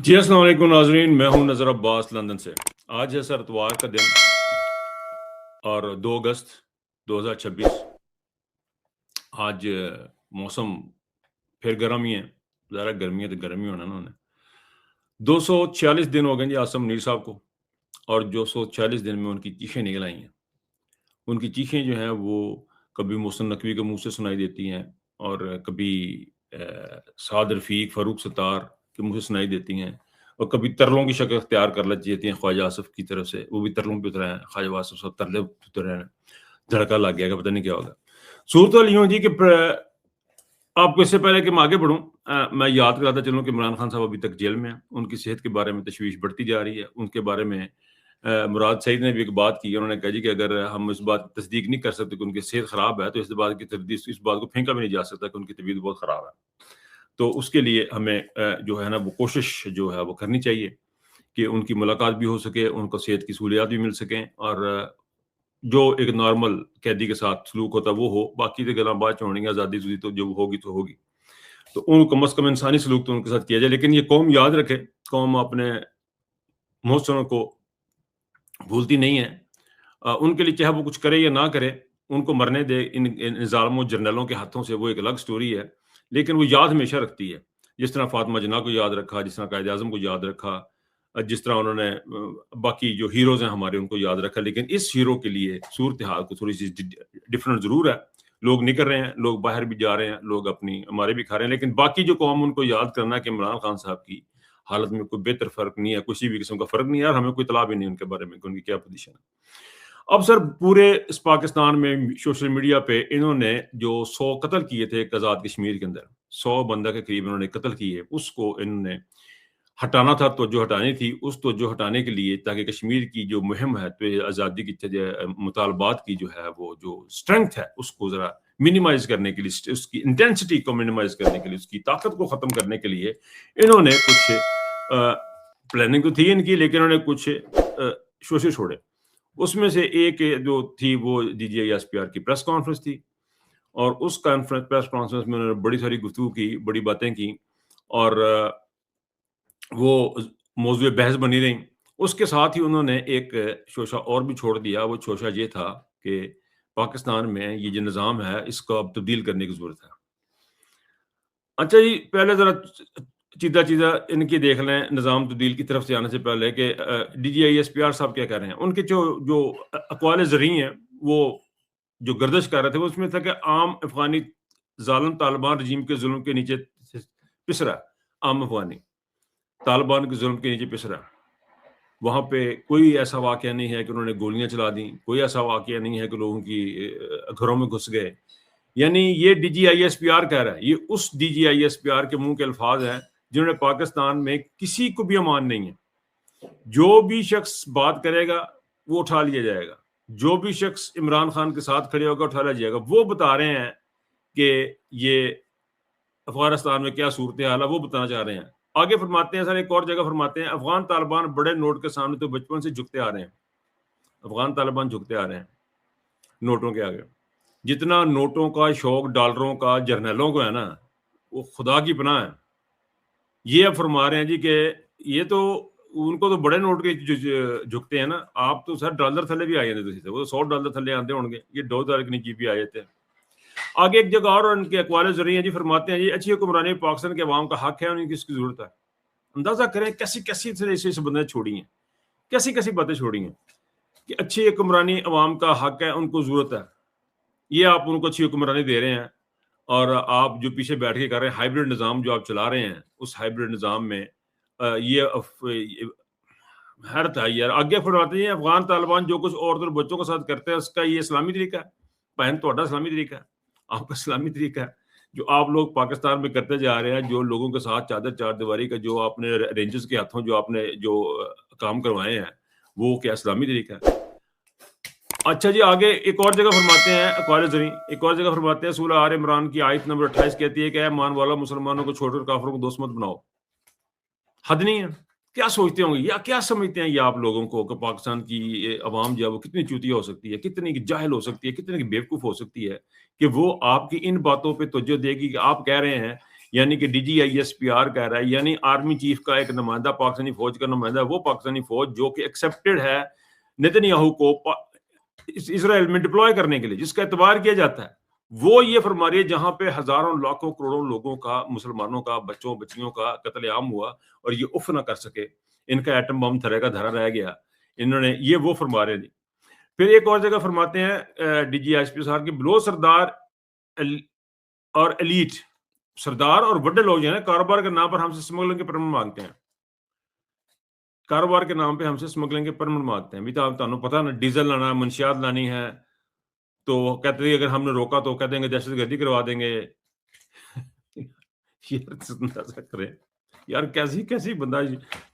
جی السلام علیکم ناظرین، میں ہوں نظر عباس لندن سے۔ آج ہے سر اتوار کا دن اور 2 اگست 2026۔ آج موسم پھر گرم ہی ہے، ذرا گرمی ہے تو گرمی ہونا انہوں نے 246 دن ہو گئے جی آصم منیر صاحب کو، اور جو 146 دن میں ان کی چیخیں نکل آئی ہیں۔ ان کی چیخیں جو ہیں وہ کبھی محسن نقوی کے منہ سے سنائی دیتی ہیں، اور کبھی سعد رفیق، فاروق ستار کے منہ سے سنائی دیتی ہیں، اور کبھی ترلوں کی شکل اختیار کر لیتی ہیں خواجہ آصف کی طرف سے۔ وہ بھی ترلوں پہ اترے ہیں، خواجہ آصف صاحب ترلے اترے ہیں، دھڑکا لگ گیا کہ پتہ نہیں کیا ہوگا۔ صورت یوں جی کہ آپ کو اس سے پہلے کہ میں آگے بڑھوں، میں یاد کراتا چلوں کہ عمران خان صاحب ابھی تک جیل میں ہیں۔ ان کی صحت کے بارے میں تشویش بڑھتی جا رہی ہے۔ ان کے بارے میں مراد سعید نے بھی ایک بات کی، انہوں نے کہا جی کہ اگر ہم اس بات کی تصدیق نہیں کر سکتے کہ ان کی صحت خراب ہے، تو اس بات کو پھینکا بھی نہیں جا سکتا کہ ان کی طبیعت بہت خراب ہے۔ تو اس کے لیے ہمیں جو ہے نا وہ کوشش جو ہے وہ کرنی چاہیے کہ ان کی ملاقات بھی ہو سکے، ان کو صحت کی سہولیات بھی مل سکیں، اور جو ایک نارمل قیدی کے ساتھ سلوک ہوتا ہے وہ ہو۔ باقی تو گلا بات ہونی ہے، آزادی تو جو ہوگی تو ہوگی، تو ان کو کم از کم انسانی سلوک تو ان کے ساتھ کیا جائے۔ لیکن یہ قوم یاد رکھے، قوم اپنے محسنوں کو بھولتی نہیں ہے۔ ان کے لیے چاہے وہ کچھ کرے یا نہ کرے، ان کو مرنے دے ان ظالموں جرنیلوں کے ہاتھوں سے، وہ ایک الگ سٹوری ہے، لیکن وہ یاد ہمیشہ رکھتی ہے۔ جس طرح فاطمہ جناح کو یاد رکھا، جس طرح قائد اعظم کو یاد رکھا، جس طرح انہوں نے باقی جو ہیروز ہیں ہمارے ان کو یاد رکھا۔ لیکن اس ہیرو کے لیے صورتحال کو تھوڑی سی ڈفرنٹ ضرور ہے۔ لوگ نکل رہے ہیں، لوگ باہر بھی جا رہے ہیں، لوگ اپنی ہمارے بھی کھا رہے ہیں، لیکن باقی جو قوم ان کو یاد کرنا ہے کہ عمران خان صاحب کی حالت میں کوئی بہتر فرق نہیں ہے، کسی بھی قسم کا فرق نہیں ہے، اور ہمیں کوئی اطلاع بھی نہیں ان کے بارے میں کہ ان کی کیا پوزیشن ہے۔ اب سر پورے اس پاکستان میں سوشل میڈیا پہ انہوں نے جو 100 قتل کیے تھے ایک آزاد کشمیر کے اندر، 100 بندہ کے قریب انہوں نے قتل کیے، اس کو انہوں نے ہٹانا تھا، توجہ ہٹانی تھی۔ اس توجہ ہٹانے کے لیے تاکہ کشمیر کی جو مہم ہے تو آزادی کی مطالبات کی جو ہے وہ جو اسٹرینتھ ہے اس کو ذرا منیمائز کرنے کے لیے، اس کی انٹینسٹی کو منیمائز کرنے کے لیے، اس کی طاقت کو ختم کرنے کے لیے انہوں نے کچھ پلاننگ تو تھی ان کی، لیکن انہوں نے کچھ شوشے چھوڑے۔ اس میں سے ایک جو تھی وہ DGI/SPR کی پریس کانفرنس تھی، اور اس پریس کانفرنس میں انہوں نے بڑی ساری گفتگو کی، بڑی باتیں کی، اور وہ موضوع بحث بنی رہی۔ اس کے ساتھ ہی انہوں نے ایک شوشہ اور بھی چھوڑ دیا۔ وہ شوشہ یہ تھا کہ پاکستان میں یہ جو نظام ہے اس کو اب تبدیل کرنے کی ضرورت ہے۔ اچھا جی، پہلے ذرا چیزہ ان کی دیکھ لیں نظام تبدیل کی طرف سے آنے سے پہلے کہ DGI/SPR صاحب کیا کہہ رہے ہیں۔ ان کے جو اقوال زرعی ہیں وہ جو گردش کر رہے تھے، اس میں تھا کہ عام افغانی ظالم طالبان رجیم کے ظلم کے نیچے پس رہا ہے۔ عام افغانی طالبان کے ظلم کے نیچے پس رہا ہے۔ وہاں پہ کوئی ایسا واقعہ نہیں ہے کہ انہوں نے گولیاں چلا دیں، کوئی ایسا واقعہ نہیں ہے کہ لوگوں کی گھروں میں گھس گئے۔ یعنی یہ DGI/SPR کہہ رہا ہے، یہ اس DGI/SPR کے منہ کے الفاظ ہیں جنہوں نے پاکستان میں کسی کو بھی امان نہیں ہے۔ جو بھی شخص بات کرے گا وہ اٹھا لیا جائے گا، جو بھی شخص عمران خان کے ساتھ کھڑے ہوگا اٹھا لیا جائے گا۔ وہ بتا رہے ہیں کہ یہ افغانستان میں کیا صورتحال ہے، وہ بتانا چاہ رہے ہیں۔ آگے فرماتے ہیں سر، ایک اور جگہ فرماتے ہیں افغان طالبان بڑے نوٹ کے سامنے تو بچپن سے جھکتے آ رہے ہیں۔ افغان طالبان جھکتے آ رہے ہیں نوٹوں کے آگے۔ جتنا نوٹوں کا شوق ڈالروں کا جرنیلوں کو ہے نا، وہ خدا کی پناہ ہے۔ یہ اب فرما رہے ہیں جی کہ یہ تو ان کو تو بڑے نوٹ کے جھکتے ہیں نا، آپ تو سر ڈالر تھلے بھی آئے تھے، وہ تو $100 تھلے آتے ہوں گے، یہ $2 کے نیچے بھی آئے تھے۔ آگے ایک جگہ اور ان کے اقوال ذریعے جی فرماتے ہیں جی اچھی حکمرانی پاکستان کے عوام کا حق ہے، ان کی اس کی ضرورت ہے۔ اندازہ کریں کیسی کیسی سے بندیں چھوڑی ہیں، کیسی کیسی باتیں چھوڑی ہیں کہ اچھی حکمرانی عوام کا حق ہے، ان کو ضرورت ہے۔ یہ آپ ان کو اچھی حکمرانی دے رہے ہیں، اور آپ جو پیچھے بیٹھ کے کر رہے ہیں ہائیبرڈ نظام جو آپ چلا رہے ہیں، اس ہائیبرڈ نظام میں یہ حیرت ہے یار۔ آگے فرماتے ہیں افغان طالبان جو کچھ عورتوں اور بچوں کے ساتھ کرتے ہیں اس کا یہ اسلامی طریقہ ہے؟ بہن توڑا اسلامی طریقہ ہے، آپ کا اسلامی طریقہ ہے جو آپ لوگ پاکستان میں کرتے جا رہے ہیں، جو لوگوں کے ساتھ چادر چار دیواری کا جو آپ نے رینجرز کے ہاتھوں جو آپ نے جو کام کروائے ہیں، وہ کیا اسلامی طریقہ ہے؟ اچھا جی، آگے ایک اور جگہ فرماتے ہیں اقوال زرعی، ایک اور جگہ فرماتے ہیں سورہ آل عمران کی آیت نمبر 28 کہتی ہے کہ اے ایمان والو مسلمانوں کو چھوڑ کر کافروں کو دوست مت بناؤ۔ حد نہیں ہے؟ کیا سوچتے ہوں گے یا کیا سمجھتے ہیں یہ آپ لوگوں کو کہ پاکستان کی عوام جو ہے وہ کتنی چوتیا ہو سکتی ہے، کتنی جاہل ہو سکتی ہے، کتنی بیوقوف ہو سکتی ہے کہ وہ آپ کی ان باتوں پہ توجہ دے گی کہ آپ کہہ رہے ہیں یعنی کہ DGISPR کہہ رہا ہے، یعنی آرمی چیف کا ایک نمائندہ پاکستانی فوج کا نمائندہ، وہ پاکستانی فوج جو کہ ایکسیپٹڈ ہے نیتن یاہو کو اسرائیل میں ڈپلوائے کرنے کے لیے، جس کا اعتبار کیا جاتا ہے، وہ یہ فرما رہی ہے جہاں پہ ہزاروں لاکھوں کروڑوں لوگوں کا، مسلمانوں کا، بچوں بچیوں کا قتل عام ہوا اور یہ اف نہ کر سکے، ان کا ایٹم بم تھرے کا دھرا رہ گیا، انہوں نے یہ وہ فرما رہے ہیں۔ پھر ایک اور جگہ فرماتے ہیں DGISP صاحب کی بلوچ سردار اور ایلیٹ، سردار اور بڑے لوگ جو ہیں کاروبار کے نام پر ہم سے اسمگلنگ کے پرمٹ مانگتے ہیں، کاروبار کے نام پہ ہم سے اسمگلنگ کے پرمٹ مانگتے ہیں۔ بھی تو پتا نا ڈیزل لانا، منشیات لانی ہے، تو کہتے ہیں اگر ہم نے روکا تو کہتے ہیں کہ دہشت گردی کروا دیں گے۔ یار کیسی کیسی بندہ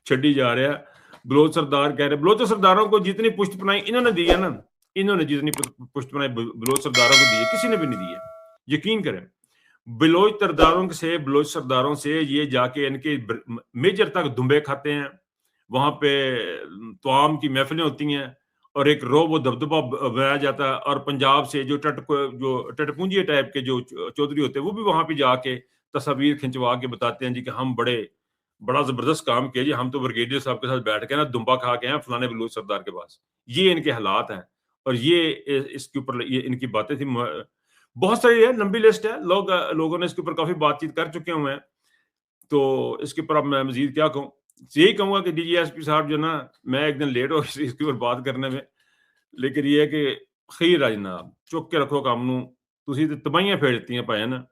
چھڈی جا رہا ہے۔ بلوچ سردار کہہ رہے بلوچ سرداروں کو جتنی پشت پنائی انہوں نے دی ہے نا، انہوں نے جتنی پشت پنائی بلوچ سرداروں کو دی ہے کسی نے بھی نہیں دی ہے، یقین کریں۔ بلوچ سرداروں سے یہ جا کے ان کے میجر تک دمبے کھاتے ہیں، وہاں پہ توام کی محفلیں ہوتی ہیں اور ایک روب و دبدبہ بنایا جاتا ہے، اور پنجاب سے جو ٹٹ پونجی ٹائپ کے جو چودھری ہوتے ہیں وہ بھی وہاں پہ جا کے تصاویر کھنچوا کے بتاتے ہیں جی کہ ہم بڑا زبردست کام کیا جی، ہم تو بریگیڈیئر صاحب کے ساتھ بیٹھ کے نا دمبا کھا کے ہیں فلانے بلوچ سردار کے پاس۔ یہ ان کے حالات ہیں، اور یہ اس کے اوپر یہ ان کی باتیں تھیں، بہت ساری ہے، لمبی لسٹ ہے، لوگوں نے اس کے اوپر کافی بات چیت کر چکے ہوئے ہیں، تو اس کے اوپر اب میں مزید کیا کہوں، یہی کہوں گا کہ DGISP صاحب جو نا، میں ایک دن لیٹ ہو اس کے اوپر بات کرنے میں، لیکن یہ ہے کہ خیر ہے جناب، چک کے رکھو کام نو، تسی تے تباہیاں پھیر دیتی ہیں پائے نا،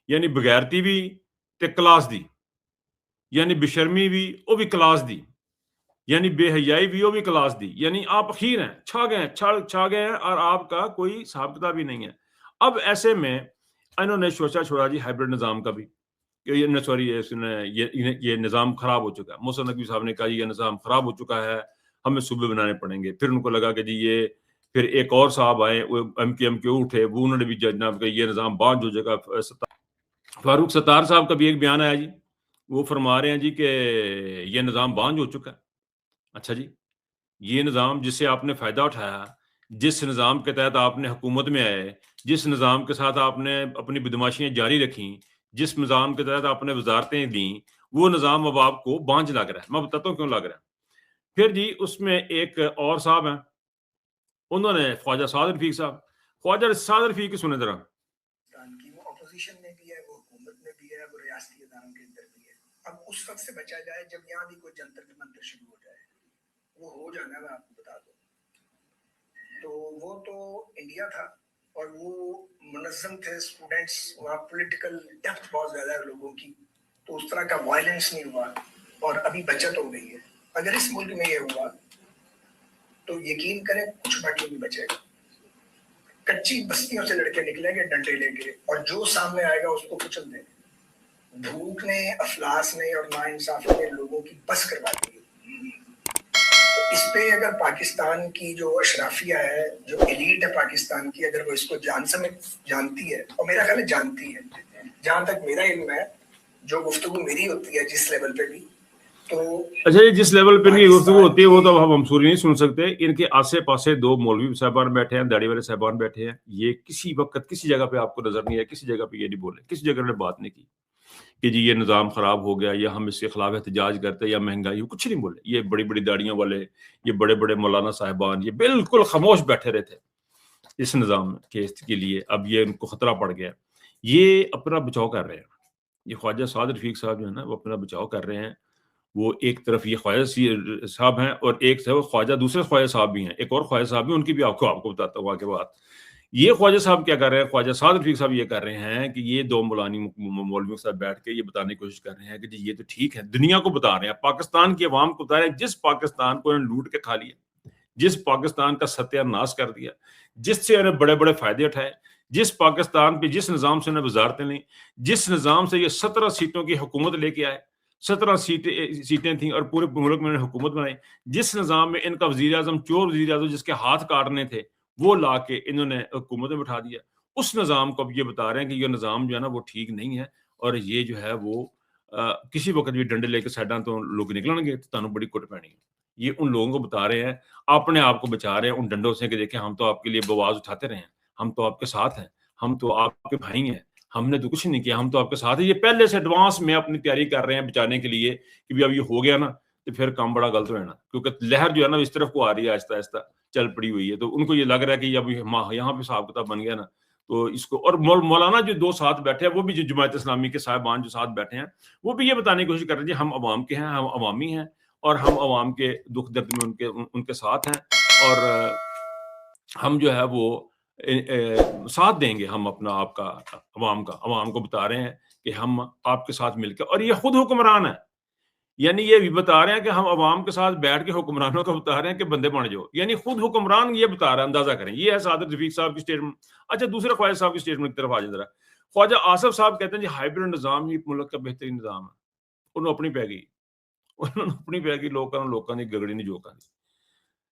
یعنی بغیرتی بھی تے کلاس دی، یعنی بشرمی بھی وہ بھی کلاس دی، یعنی بے حیائی بھی وہ بھی کلاس دی، یعنی آپ اخیر ہیں، چھا گئے ہیں، اور آپ کا کوئی حساب کتاب بھی نہیں ہے۔ اب ایسے میں انہوں نے سوچا چھوڑا جی ہائبرڈ نظام کا بھی، سوری یہ نظام خراب ہو چکا ہے۔ محسن نقوی صاحب نے کہا یہ نظام خراب ہو چکا ہے، ہمیں صوبے بنانے پڑیں گے۔ پھر ان کو لگا کہ جی یہ، پھر ایک اور صاحب آئے، وہ ایم کے اٹھے، وہ انہوں نے بھی جناب کہ یہ نظام بانج ہو جائے گا۔ فاروق ستار صاحب کا بھی ایک بیان آیا جی، وہ فرما رہے ہیں جی کہ یہ نظام بانج ہو چکا ہے۔ اچھا جی، یہ نظام جس سے آپ نے فائدہ اٹھایا، جس نظام کے تحت آپ نے حکومت میں آئے، جس نظام کے ساتھ آپ نے اپنی بدماشیاں جاری رکھیں، جس نظام کے تحت آپ نے وزارتیں دیں، وہ نظام اب آپ کو بانج لگ رہا ہے۔ میں بتاتا ہوں کیوں لگ رہا ہے۔ پھر جی اس میں ایک اور صاحب ہیں، انہوں نے خواجہ سعد رفیق صاحب، خواجہ سعد رفیق کی سنیں ذرا۔ وہ اپوزیشن میں بھی ہے، وہ حکومت میں بھی ہے، وہ ریاستی اداروں کے اندر بھی ہے۔ اب اس وقت سے بچا جائے جب یہاں بھی کوئی جنتر منتر شروع ہو جائے، وہ ہو جانا، میں آپ کو بتا دوں۔ تو وہ تو انڈیا تھا، اور وہ منظم تھے اسٹوڈنٹس، وہاں پولیٹیکل ڈیپتھ بہت زیادہ ہے لوگوں کی، تو اس طرح کا وائلنس نہیں ہوا، اور ابھی بچت ہو گئی ہے۔ اگر اس ملک میں یہ ہوا تو یقین کریں کچھ باقی نہیں بچے گا۔ کچی بستیوں سے لڑکے نکلیں گے ڈنڈے لے کے، اور جو سامنے آئے گا اس کو کچل دیں گے۔ بھوک نے، افلاس نے اور ناانصافی نے لوگوں کی بس کروا دی۔ تو اس پہ اگر پاکستان کی جو اشرافیہ ہے، جو ایلیٹ ہے پاکستان کی، اگر وہ اس کو جانتی ہے، اور میرا خیال ہے جانتی ہے، جہاں تک میرا علم ہے، جو گفتگو میری ہوتی ہے جس لیول پہ بھی، تو اچھا جی، جس لیول پہ ان کی گفتگو ہوتی ہے وہ تو ہم منصوری نہیں سن سکتے۔ ان کے آسے پاسے دو مولوی صاحبان بیٹھے ہیں، داڑھی والے صاحبان بیٹھے ہیں، یہ کسی وقت کسی جگہ پہ آپ کو نظر نہیں ہے، کسی جگہ پہ یہ نہیں بولے، کسی جگہ نے بات نہیں کی کہ جی یہ نظام خراب ہو گیا، یا ہم اس کے خلاف احتجاج کرتے، یا مہنگائی، کچھ نہیں بولے۔ یہ بڑی بڑی داڑیوں والے، یہ بڑے بڑے مولانا صاحبان، یہ بالکل خاموش بیٹھے رہے تھے اس نظام کے لیے۔ اب یہ ان کو خطرہ پڑ گیا، یہ اپنا بچاؤ کر رہے ہیں۔ یہ خواجہ سعد رفیق صاحب جو ہے نا، وہ اپنا بچاؤ کر رہے ہیں۔ وہ ایک طرف یہ خواجہ صاحب ہیں، اور ایک خواجہ دوسرے خواجہ صاحب بھی ہیں، ایک اور خواجہ صاحب بھی، ان کی بھی آپ کو بتاتا ہوں آگے بات۔ یہ خواجہ صاحب کیا کر رہے ہیں، خواجہ سعد رفیق صاحب یہ کر رہے ہیں کہ یہ دو مولویوں کے ساتھ بیٹھ کے یہ بتانے کی کوشش کر رہے ہیں کہ جی یہ تو ٹھیک ہے، دنیا کو بتا رہے ہیں، پاکستان کی عوام کو بتا رہے ہیں، جس پاکستان کو انہوں نے لوٹ کے کھا لیا، جس پاکستان کا ستیہ ناش کر دیا، جس سے انہیں بڑے بڑے فائدے اٹھائے، جس پاکستان پہ جس نظام سے انہیں وزارتیں لیں، جس نظام سے یہ 17 سیٹوں کی حکومت لے کے آئے، 17 سیٹیں تھیں اور پورے ملک میں انہوں نے حکومت بنائی، جس نظام میں ان کا وزیر اعظم چور وزیر اعظم جس کے ہاتھ کاٹنے تھے وہ لا کے انہوں نے حکومت میں بٹھا دیا، اس نظام کو اب یہ بتا رہے ہیں کہ یہ نظام جو ہے نا وہ ٹھیک نہیں ہے، اور یہ جو ہے وہ کسی وقت بھی ڈنڈے لے کے سائڈاں تو لوگ نکلیں گے تو تانوں بڑی کٹ پینی ہے۔ یہ ان لوگوں کو بتا رہے ہیں، اپنے آپ کو بچا رہے ہیں ان ڈنڈوں سے کہ دیکھیں ہم تو آپ کے لیے بواز اٹھاتے رہے ہیں، ہم تو آپ کے ساتھ ہیں، ہم تو آپ کے بھائی ہیں، ہم نے تو کچھ نہیں کیا, ہم تو آپ کے ساتھ ہیں. یہ پہلے سے ایڈوانس میں اپنی تیاری کر رہے ہیں بچانے کے لیے کہ بھی اب یہ ہو گیا نا تو پھر کام بڑا غلط ہونا, کیونکہ لہر جو ہے نا اس طرف کو آ رہی ہے آہستہ آہستہ چل پڑی ہوئی ہے. تو ان کو یہ لگ رہا ہے کہ اب یہاں پہ حساب کتاب بن گیا نا, تو اس کو. اور مولانا جو دو ساتھ بیٹھے ہیں وہ بھی جو جماعت اسلامی کے صاحبان جو ساتھ بیٹھے ہیں وہ بھی یہ بتانے کی کوشش کر رہے ہیں ہم عوام کے ہیں, ہم عوامی ہیں اور ہم عوام کے دکھ درد میں ان کے ساتھ ہیں, اور ہم جو ہے وہ ساتھ دیں گے. ہم اپنا آپ کا عوام کو بتا رہے ہیں کہ ہم آپ کے ساتھ مل کے, اور یہ خود حکمران ہے, یعنی یہ بھی بتا رہے ہیں کہ ہم عوام کے ساتھ بیٹھ کے حکمرانوں کو بتا رہے ہیں کہ بندے بن جاؤ, یعنی خود حکمران یہ بتا رہا ہے. اندازہ کریں, یہ ہے صادق رفیق صاحب کی اسٹیٹمنٹ. اچھا دوسرے خواجہ صاحب کی اسٹیٹمنٹ کی طرف آ جائیں ذرا. خواجہ آصف صاحب کہتے ہیں جی ہائبرڈ نظام ہی ملک کا بہترین نظام ہے. انہوں اپنی پہ گئی لوکاں دی گگڑی نہیں جوکاں دی.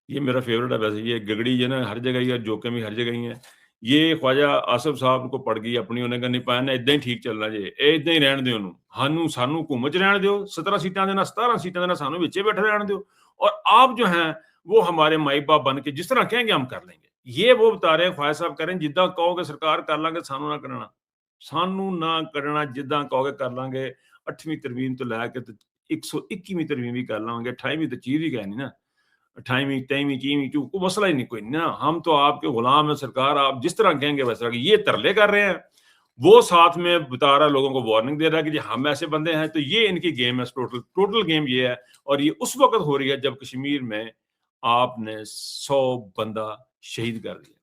یہ میرا فیوریٹ ہے ویسے, یہ گگڑی جو ہے نا ہر جگہ ہی ہے, جوکیں بھی ہر جگہ ہی ہیں. یہ خواجہ آصف صاحب کو پڑ گئی اپنی, انہیں نہیں پایا نا ادھر ہی ٹھیک چلنا جی, ادھر ہی رہن دیو, سانو حکومت رہن دیو, 17 سیٹاں دینا 17 سیٹاں دینا, سانو بچے بیٹھے رہن دیو, اور آپ جو ہیں وہ ہمارے مائی باپ بن کے جس طرح کہیں گے ہم کر لیں گے. یہ وہ بتا رہے ہیں خواجہ صاحب کہہ رہے ہیں جداں کہو گے سرکار کر لیں گے, سانو نہ کرنا جداں کہو گے کر لیں گے. 8ویں ترمیم تو لے کے 121ویں ترمیم بھی کر لیں گے, 28ویں تو چیز ہی کہنی نا, 28ویں 23ویں 24ویں کوئی مسئلہ ہی نہیں کوئی نا. ہم تو آپ کے غلام ہیں سرکار, آپ جس طرح کہیں گے ویسا. یہ ترلے کر رہے ہیں, وہ ساتھ میں بتا رہا ہے لوگوں کو وارننگ دے رہا ہے کہ جی ہم ایسے بندے ہیں. تو یہ ان کی گیم ہے, ٹوٹل گیم یہ ہے, اور یہ اس وقت ہو رہی ہے جب کشمیر میں آپ نے 100 بندہ شہید کر دیا,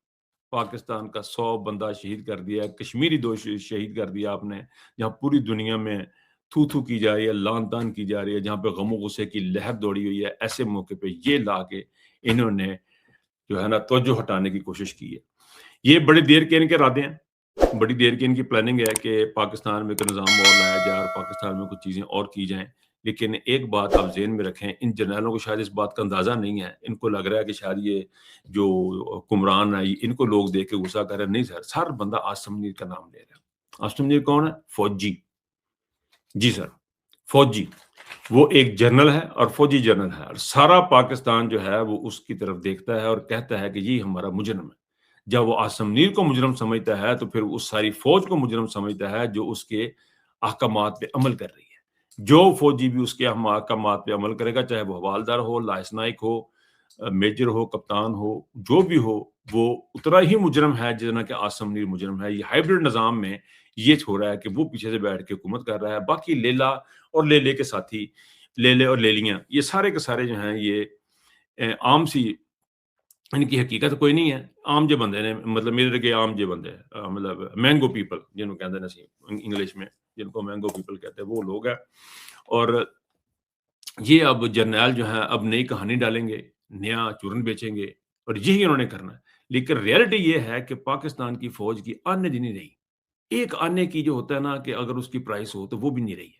پاکستان کا 100 بندہ شہید کر دیا, کشمیری 2 شہید کر دیا آپ نے, جہاں پوری دنیا میں تھو کی جا رہی ہے, لان تان کی جا رہی ہے, جہاں پہ غم و غصے کی لہر دوڑی ہوئی ہے. ایسے موقع پہ یہ لا کے انہوں نے جو ہے نا توجہ ہٹانے کی کوشش کی ہے. یہ بڑی دیر کے ان کے ارادے ہیں, بڑی دیر کی ان کی پلاننگ ہے کہ پاکستان میں ایک نظام اور لایا جائے اور پاکستان میں کچھ چیزیں اور کی جائیں. لیکن ایک بات آپ ذہن میں رکھیں, ان جرنیلوں کو شاید اس بات کا اندازہ نہیں ہے. ان کو لگ رہا ہے کہ شاید یہ جو حکمران ہے ان کو لوگ دیکھ کے غصہ کر رہے ہیں. نہیں سر, ہر بندہ عاصم منیر کا نام لے رہا ہے. عاصم منیر کون ہے؟ فوجی. جی سر, فوجی. وہ ایک جنرل ہے اور فوجی جنرل ہے, اور سارا پاکستان جو ہے وہ اس کی طرف دیکھتا ہے اور کہتا ہے کہ یہ ہمارا مجرم ہے. جب وہ عاصم منیر کو مجرم سمجھتا ہے تو پھر اس ساری فوج کو مجرم سمجھتا ہے جو اس کے احکامات پہ عمل کر رہی ہے. جو فوجی بھی اس کے احکامات پہ عمل کرے گا, چاہے وہ حوالدار ہو, لاس نائک ہو, میجر ہو, کپتان ہو, جو بھی ہو, وہ اتنا ہی مجرم ہے جتنا کہ عاصم منیر مجرم ہے. یہ ہائبرڈ نظام میں یہ ہو رہا ہے کہ وہ پیچھے سے بیٹھ کے حکومت کر رہا ہے. باقی لیلا اور لے کے ساتھی, لے اور لیلیاں, یہ سارے کے سارے جو ہیں یہ عام سی, ان کی حقیقت کوئی نہیں ہے. عام جو بندے نے, مطلب میرے کے عام جو بندے ہیں, مطلب مینگو پیپل جن کو کہتے ہیں انگلش میں, جن کو مینگو پیپل کہتے ہیں, وہ لوگ ہیں. اور یہ اب جرنیل جو ہیں اب نئی کہانی ڈالیں گے, نیا چورن بیچیں گے, اور یہی انہوں نے کرنا ہے. لیکن ریئلٹی یہ ہے کہ پاکستان کی فوج کی آنے دی نہیں رہی. ایک آنے کی جو ہوتا ہے نا کہ اگر اس کی پرائس ہو تو وہ بھی نہیں رہی ہے.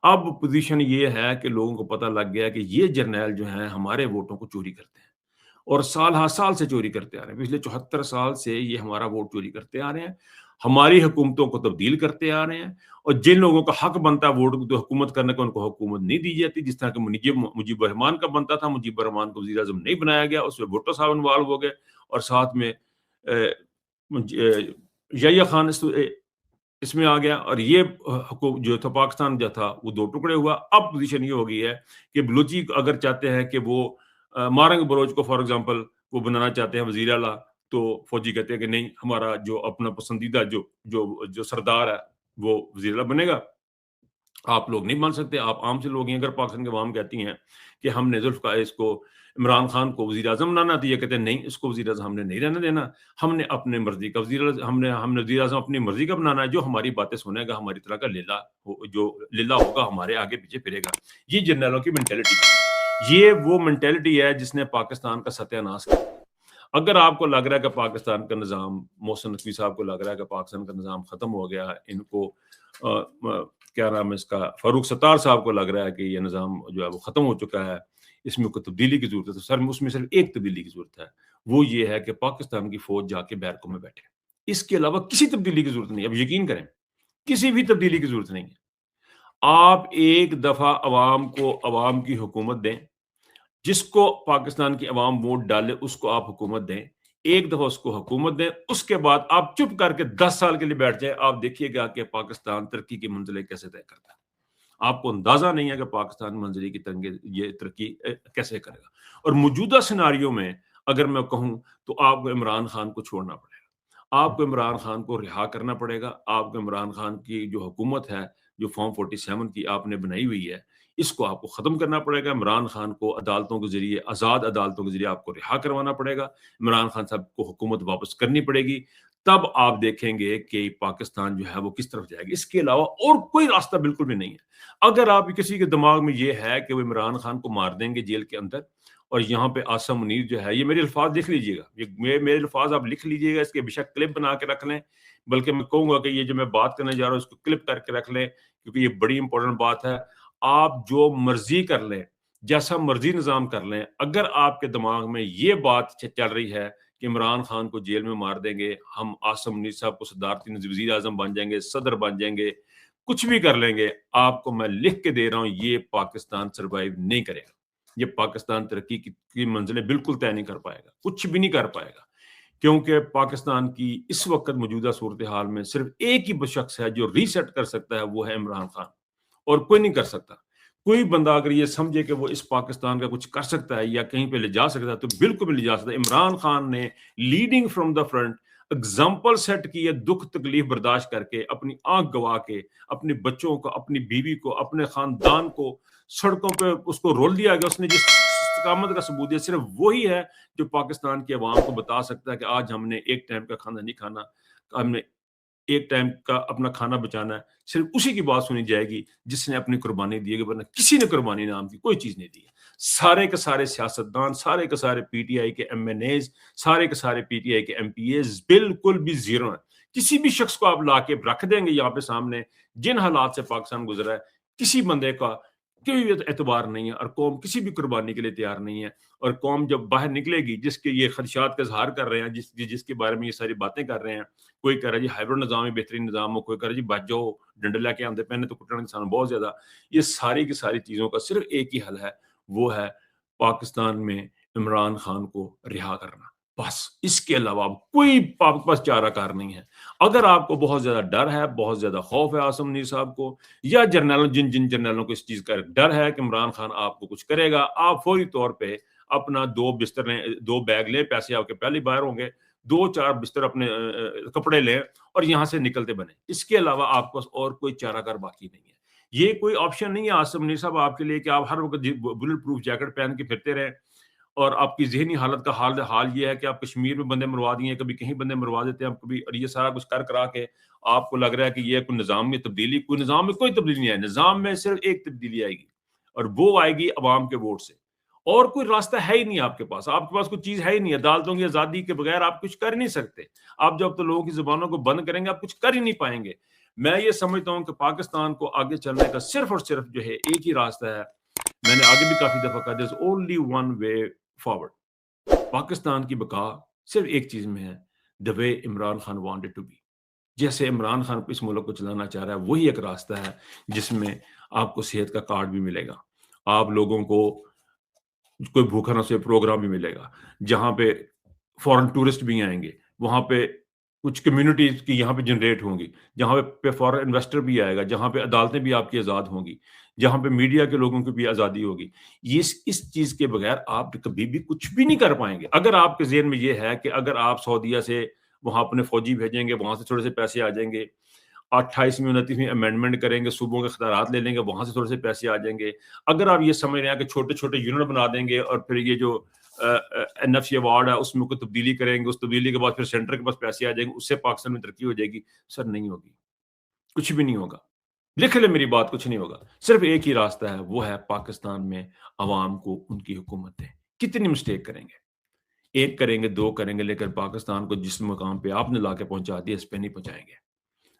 اب پوزیشن یہ ہے کہ لوگوں کو پتہ لگ گیا کہ یہ جرنیل جو ہیں ہمارے ووٹوں کو چوری کرتے ہیں, اور سال ہر سال سے چوری کرتے آ رہے ہیں. پچھلے 74 سال سے یہ ہمارا ووٹ چوری کرتے آ رہے ہیں, ہماری حکومتوں کو تبدیل کرتے آ رہے ہیں, اور جن لوگوں کا حق بنتا ہے ووٹ تو حکومت کرنے کا, ان کو حکومت نہیں دی جاتی. جس طرح کہ مجیب الرحمان کا بنتا تھا, مجیب الرحمان کو وزیر اعظم نہیں بنایا گیا, اس میں بھٹو صاحب انوالو ہو گئے, اور ساتھ میں یحییٰ خان اس میں آ گیا, اور یہ جو تھا پاکستان جو تھا وہ 2 ٹکڑے ہوا. اب پوزیشن یہ ہو گئی ہے کہ بلوچی اگر چاہتے ہیں کہ وہ مارنگ بلوچ کو فار ایگزامپل وہ بنانا چاہتے ہیں وزیر اعلیٰ, تو فوجی کہتے ہیں کہ نہیں, ہمارا جو اپنا پسندیدہ جو سردار ہے وہ وزیر اعلیٰ بنے گا, آپ لوگ نہیں مان سکتے. آپ عام سے لوگ ہیں, اگر پاکستان کے عوام کہتی ہیں کہ ہم نے اس کو عمران خان کو وزیر اعظم بنانا, تو یہ کہتے ہیں نہیں, اس کو وزیر اعظم ہم نے نہیں رہنے دینا, ہم نے اپنے مرضی کا ہم نے وزیر اعظم اپنی مرضی کا بنانا ہے, جو ہماری باتیں سنے گا, ہماری طرح کا جو لیلا ہوگا ہمارے آگے پیچھے پھرے گا. یہ جرنیلوں کی مینٹیلٹی ہے, یہ وہ مینٹیلٹی ہے جس نے پاکستان کا ستیہ ناش کیا. اگر آپ کو لگ رہا ہے کہ پاکستان کا نظام, محسن نقوی صاحب کو لگ رہا ہے کہ پاکستان کا نظام ختم ہو گیا, ان کو کیا نام ہے اس کا, فاروق ستار صاحب کو لگ رہا ہے کہ یہ نظام جو ہے وہ ختم ہو چکا ہے, اس میں کوئی تبدیلی کی ضرورت ہے, تو سر اس میں صرف ایک تبدیلی کی ضرورت ہے, وہ یہ ہے کہ پاکستان کی فوج جا کے بیرکوں میں بیٹھے. اس کے علاوہ کسی تبدیلی کی ضرورت نہیں. اب یقین کریں, کسی بھی تبدیلی کی ضرورت نہیں ہے. آپ ایک دفعہ عوام کو عوام کی حکومت دیں, جس کو پاکستان کی عوام ووٹ ڈالے اس کو آپ حکومت دیں. ایک دفعہ اس کو حکومت دیں, اس کے بعد آپ چپ کر کے 10 سال کے لیے بیٹھ جائیں, آپ دیکھیے گا کہ پاکستان ترقی کی منزلیں کیسے طے کرتا ہے. آپ کو اندازہ نہیں ہے کہ پاکستان منزلی کی یہ ترقی کیسے کرے گا. اور موجودہ سیناریو میں اگر میں کہوں تو آپ کو عمران خان کو چھوڑنا پڑے گا, آپ کو عمران خان کو رہا کرنا پڑے گا. آپ کو عمران خان کی جو حکومت ہے, جو فارم 47 کی آپ نے بنائی ہوئی ہے, اس کو آپ کو ختم کرنا پڑے گا. عمران خان کو عدالتوں کے ذریعے, آزاد عدالتوں کے ذریعے آپ کو رہا کروانا پڑے گا. عمران خان صاحب کو حکومت واپس کرنی پڑے گی. تب آپ دیکھیں گے کہ پاکستان جو ہے وہ کس طرف جائے گی. اس کے علاوہ اور کوئی راستہ بالکل بھی نہیں ہے. اگر آپ کسی کے دماغ میں یہ ہے کہ وہ عمران خان کو مار دیں گے جیل کے اندر, اور یہاں پہ عاصم منیر جو ہے, یہ میرے الفاظ لکھ لیجئے گا, یہ میرے الفاظ آپ لکھ لیجئے گا, اس کے بیشک کلپ بنا کے رکھ لیں, بلکہ میں کہوں گا کہ یہ جو میں بات کرنے جا رہا ہوں اس کو کلپ کر کے رکھ لیں, کیونکہ یہ بڑی امپورٹنٹ بات ہے. آپ جو مرضی کر لیں, جیسا مرضی نظام کر لیں, اگر آپ کے دماغ میں یہ بات چل رہی ہے کہ عمران خان کو جیل میں مار دیں گے, ہم عاصم منیر صاحب کو صدارتی وزیر اعظم بن جائیں گے, صدر بن جائیں گے, کچھ بھی کر لیں گے, آپ کو میں لکھ کے دے رہا ہوں, یہ پاکستان سروائیو نہیں کرے گا. یہ پاکستان ترقی کی منزلیں بالکل طے نہیں کر پائے گا, کچھ بھی نہیں کر پائے گا. کیونکہ پاکستان کی اس وقت موجودہ صورتحال میں صرف ایک ہی شخص ہے جو ری سیٹ کر سکتا ہے, وہ ہے عمران خان, اور کوئی نہیں کر سکتا. کوئی بندہ اگر یہ سمجھے کہ وہ اس پاکستان کا کچھ کر سکتا ہے یا کہیں پہ لے جا سکتا ہے تو بالکل بھی لے جا سکتا ہے. عمران خان نے leading from the front example set کی ہے, دکھ تکلیف برداشت کر کے, اپنی آنکھ گوا کے, اپنے بچوں کو, اپنی بیوی کو, اپنے خاندان کو سڑکوں پہ اس کو رول دیا گیا. اس نے جس استقامت کا ثبوت دیا, صرف وہی ہے جو پاکستان کی عوام کو بتا سکتا ہے کہ آج ہم نے ایک ٹائم کا کھانا نہیں کھانا, ہم نے ایک ٹائم کا اپنا کھانا بچانا ہے. صرف اسی کی بات سنی جائے گی جس نے اپنی قربانی دی ہے, ورنہ کسی نے قربانی نام کی کوئی چیز نہیں دی ہے. سارے کے سارے سیاستدان, سارے کے سارے پی ٹی آئی کے ایم این ایز, سارے کے سارے پی ٹی آئی کے ایم پی ایز بالکل بھی زیرو ہیں. کسی بھی شخص کو آپ لا کے رکھ دیں گے یہاں پہ سامنے, جن حالات سے پاکستان گزرا ہے, کسی بندے کا کوئی اعتبار نہیں ہے, اور قوم کسی بھی قربانی کے لیے تیار نہیں ہے. اور قوم جب باہر نکلے گی, جس کے یہ خدشات کا اظہار کر رہے ہیں, جس کے بارے میں یہ ساری باتیں کر رہے ہیں, کوئی کہہ رہا جی ہائیبرڈ نظام ہی بہترین نظام ہو, کوئی کہہ رہا جی بچ جاؤ ڈنڈے لے کے آندے پہنے تو کٹنے انسان بہت زیادہ. یہ ساری کی ساری چیزوں کا صرف ایک ہی حل ہے, وہ ہے پاکستان میں عمران خان کو رہا کرنا, بس. اس کے علاوہ کوئی پاس چارہ کار نہیں ہے. اگر آپ کو بہت زیادہ ڈر ہے, بہت زیادہ خوف ہے عاصم منیر صاحب کو, یا جن جنرلوں کو اس چیز کا ڈر ہے کہ عمران خان آپ کو کچھ کرے گا, آپ فوری طور پہ اپنا 2 بستر لیں, 2 بیگ لیں, پیسے آپ کے پہلے باہر ہوں گے, 2-4 بستر اپنے کپڑے لیں اور یہاں سے نکلتے بنے. اس کے علاوہ آپ کو اور کوئی چارہ کار باقی نہیں ہے. یہ کوئی آپشن نہیں ہے عاصم منیر صاحب آپ کے لیے کہ آپ ہر وقت بلٹ پروف جیکٹ پہن کے پھرتے رہیں, اور آپ کی ذہنی حالت کا حال یہ ہے کہ آپ کشمیر میں بندے مروا دیے, کبھی کہیں بندے مروا دیتے ہیں آپ کبھی, اور یہ سارا کچھ کرا کے آپ کو لگ رہا ہے کہ یہ کوئی نظام میں تبدیلی. کوئی نظام میں کوئی تبدیلی نہیں ہے. نظام میں صرف ایک تبدیلی آئے گی, اور وہ آئے گی عوام کے ووٹ سے. اور کوئی راستہ ہے ہی نہیں آپ کے پاس کوئی چیز ہے ہی نہیں. عدالتوں کی آزادی کے بغیر آپ کچھ کر نہیں سکتے. آپ جب تو لوگوں کی زبانوں کو بند کریں گے, آپ کچھ کر ہی نہیں پائیں گے. میں یہ سمجھتا ہوں کہ پاکستان کو آگے چلنے کا صرف اور صرف جو ہے ایک ہی راستہ ہے. میں نے آگے بھی کافی دفعہ کہا, there's only one way forward. Pakistan کی بقا صرف ایک چیز میں ہے, the way Imran Khan wanted to be. جیسے عمران خان اس ملک کو چلانا چاہ رہا ہے, وہی ایک راستہ ہے جس میں آپ کو صحت کا کارڈ بھی ملے گا, آپ لوگوں کو کوئی بھوکا نہ سوئے پروگرام بھی ملے گا, جہاں پہ فورن ٹورسٹ بھی آئیں گے, وہاں پہ کچھ کمیونٹیز کی یہاں پہ جنریٹ ہوں گی, جہاں پہ فورن انویسٹر بھی آئے گا, جہاں پہ عدالتیں بھی آپ کی آزاد ہوں گی, جہاں پہ میڈیا کے لوگوں کی بھی آزادی ہوگی. اس چیز کے بغیر آپ کبھی بھی کچھ بھی نہیں کر پائیں گے. اگر آپ کے ذہن میں یہ ہے کہ اگر آپ سعودیہ سے وہاں اپنے فوجی بھیجیں گے, وہاں سے تھوڑے سے پیسے آ جائیں گے, 28ویں 29ویں امینڈمنٹ کریں گے, صوبوں کے اختیارات لے لیں گے, وہاں سے تھوڑے سے پیسے آ جائیں گے. اگر آپ یہ سمجھ رہے ہیں کہ چھوٹے چھوٹے یونٹ بنا دیں گے اور پھر یہ جو این ایف سی ایوارڈ ہے اس میں کوئی تبدیلی کریں گے, اس تبدیلی کے بعد پھر سینٹر کے پاس پیسے آ جائیں گے, اس سے پاکستان میں ترقی ہو جائے گی, سر نہیں ہوگی, کچھ بھی نہیں ہوگا. لکھ لیں میری بات, کچھ نہیں ہوگا. صرف ایک ہی راستہ ہے, وہ ہے پاکستان میں عوام کو ان کی حکومت دیں. کتنی مسٹیک کریں گے, 1 کریں گے, 2 کریں گے, لیکن پاکستان کو جس مقام پہ آپ نے لا کے پہنچا دیا اس پہ نہیں پہنچائیں گے.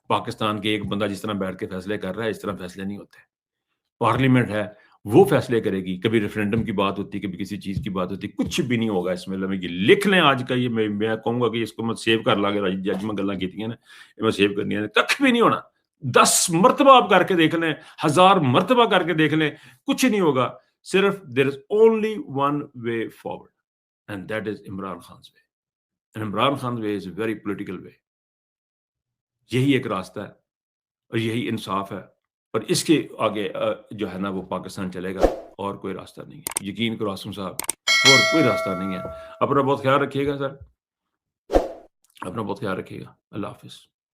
پاکستان کے ایک بندہ جس طرح بیٹھ کے فیصلے کر رہا ہے, اس طرح فیصلے نہیں ہوتے. پارلیمنٹ ہے, وہ فیصلے کرے گی. کبھی ریفرینڈم کی بات ہوتی, کبھی کسی چیز کی بات ہوتی, کچھ بھی نہیں ہوگا اس میں. یہ لکھ لیں آج کا, یہ میں کہوں گا کہ اس کو میں سیو کر لا گے, جج میں گلاں کیتیاں نے میں سیو کرنی ہے, کچھ بھی نہیں ہونا. 10 مرتبہ آپ کر کے دیکھ لیں, 1000 مرتبہ کر کے دیکھ لیں, کچھ نہیں ہوگا. صرف there is only one way forward and that is Imran خان's way. And Imran Khan way is a very political way. یہی ایک راستہ ہے اور یہی انصاف ہے، اور اس کے آگے جو ہے نا وہ پاکستان چلے گا، اور کوئی راستہ نہیں ہے. یقین کرو عاصم صاحب، اور کوئی راستہ نہیں ہے. اپنا بہت خیال رکھیے گا سر، اپنا بہت خیال رکھیے گا. اللہ حافظ.